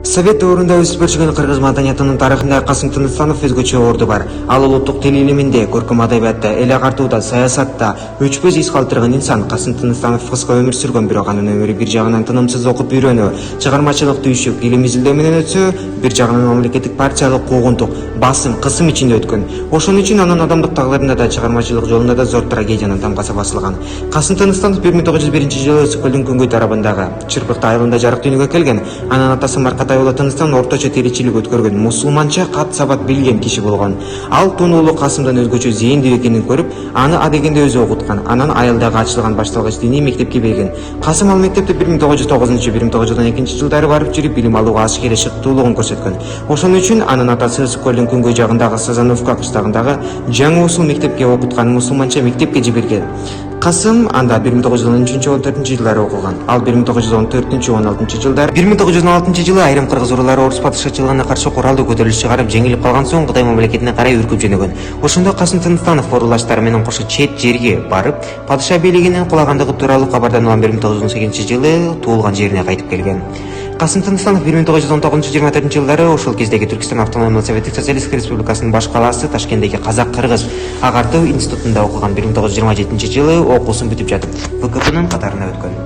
Совет дәуірінде өсіп өршіген қырғыз маданиятының тарихында Қасым Тыныстанов өзгөчө орду бар. Ал улуттук тил илиминде, көркөм адабиятта, эл агартууда, саясатта өчпөз из калтырган инсан Касым Тыныстанов кыска өмүр сүргөн, бирок анын өмүрү бир жагынан тынымсыз окуп үйрөнүү, чыгармачылык түйшүк, илим изилдөө менен өтсө, бир жагынан мамлекеттик партиялык куугунтук, басым, кысым ичинде өткөн. Ошон үчүн анын адамдык тагдырында да, чыгармачылык жолунда да зор трагедиянын тамгасы басылган. Касым Тыныстанов 1901-жылы Ысык көлдүн күнгөй тарабындагы Чырпыкты айылында жарык дүйнөгө келген. Анын атасы Маркатай уулу Тыныстан орточо теричилик өткөргөн, мусулманча кат сабат билген киши болгон. Ал тунуулуу Касымдан өзгөчө зээндүү экенин көрүп, аны адегенде өзү окуткан. Анан айылдагы ачылган башталгыч диний мектепке берген. Касым ал мектепте 1909-1912 жылдары барып жүрүп билим алууга ашкере шыктуулугун көрсөткөн. Ошон үчүн анын атасы Ысык көлдүн күнгөй жагындагы Сазановка кыштагындагы жаңы усул мектепке окуткан, мусулманча мектепке жиберген. Касым анда 1913-14 жылдары окуган. Ал 1914-16 жылдары 1916 жылы айрым кыргыз уруулары орус падышачылыгына каршы куралдуу көтөрүлүш чыгарып жеңилип калган соң Кытай мамлекетине карай үркүп жөнөгөн. Ошондо Касым Тыныстанов орулаштары менен кошо чет жерге барып, падыша бийлигинин кулагандыгы тууралуу кабардануулан 1918 жылы туулган жерине кайтып келген. Касым Тыныстанов 1919-24 жылдары ошол кездеги Түркистан автономиялык советтик социалисттик республикасынын баш калаасы Ташкенттеги Казак-Кыргыз агартуу институтунда окуган. 1927 жылы окуусун бүтүп жатып ВКПнын катарына өткөн.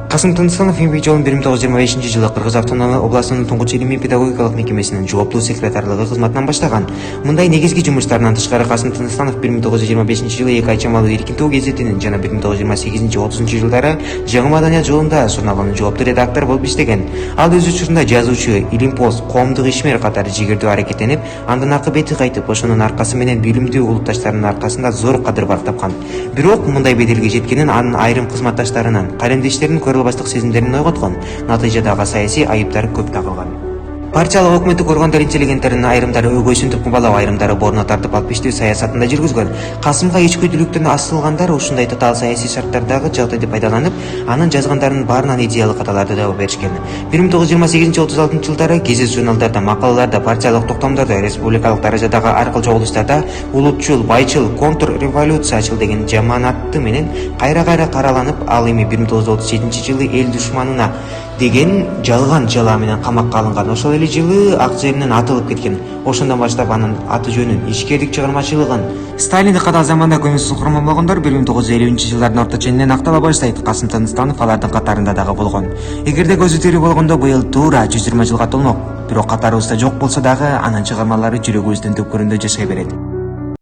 Касым Тыныстанов эмгек жолун 1925 жылы Кыргыз автономиялык областынын туңгуч илимий педагогикалык мекемесинин жооптуу секретарлыгы кызматынан баштаган. Мындай негизги жумуштарынан тышкары Касым Тыныстанов 1925 жылы Эки ай чамалуу Эркинтөө гезитинин жана 1928-30 жылдары Жаңы маданият жолунда журналынын жооптуу редактору болуп иштеген. Ал өз учурунда жазуучу, илимпоз, коомдук ишмер катары жигердүү аракеттенип, андан акыбети кайтып, ошонун аркасы менен билимдүү улутташтарынын аркасында зор кадыр-бак тапкан. Бирок мындай беделге жеткенин анын айрым кызматташтарынын, калемдештеринин басдык сезимдерин ойготкон. Натыйжада ага саясий айыптар көп тагылган. Партиялык өкмөттүк органдар интеллигенттеринин айрымдары өгөйсүн тукмалап, айрымдары борно тартып алып иштөө саясатында жүргүзгөн. Касымга ичкөйдүүлүктөн асылгандар ушундай татаал саясий шарттардагы жагдайды пайдаланып, анын жазгандарынын баарынан идеялык каталарды да беришкен. 1928-36 жылдары гезит журналдарда, макалаларда, партиялык токтомдордо, республикалык даражадагы аркыл чогулуштарда улутчул, байчыл, контрреволюциячыл деген жаманаты менен кайра-кайра караланып, ал эми 1937 жылы эл душманына деген жалган жала менен камакка алынган. Ошол эле жылы ак жеринен атылып кеткен. Ошондон баштап анын аты жөнүн, ишкердик чыгармачылыгын Сталиндик катаал заманда көңүлсүз курманбагандар 1950 жылдардын орто ченинен актала баштайт. Касым Тыныстанов алардын катарында дагы болгон. Эгерде көзү тирүү болгондо быйыл туура 120 жылга толмок. Бирок катарыбызда жок болсо дагы анын чыгармалары жүрөгүбүздүн төпкөрүндө жашай берет.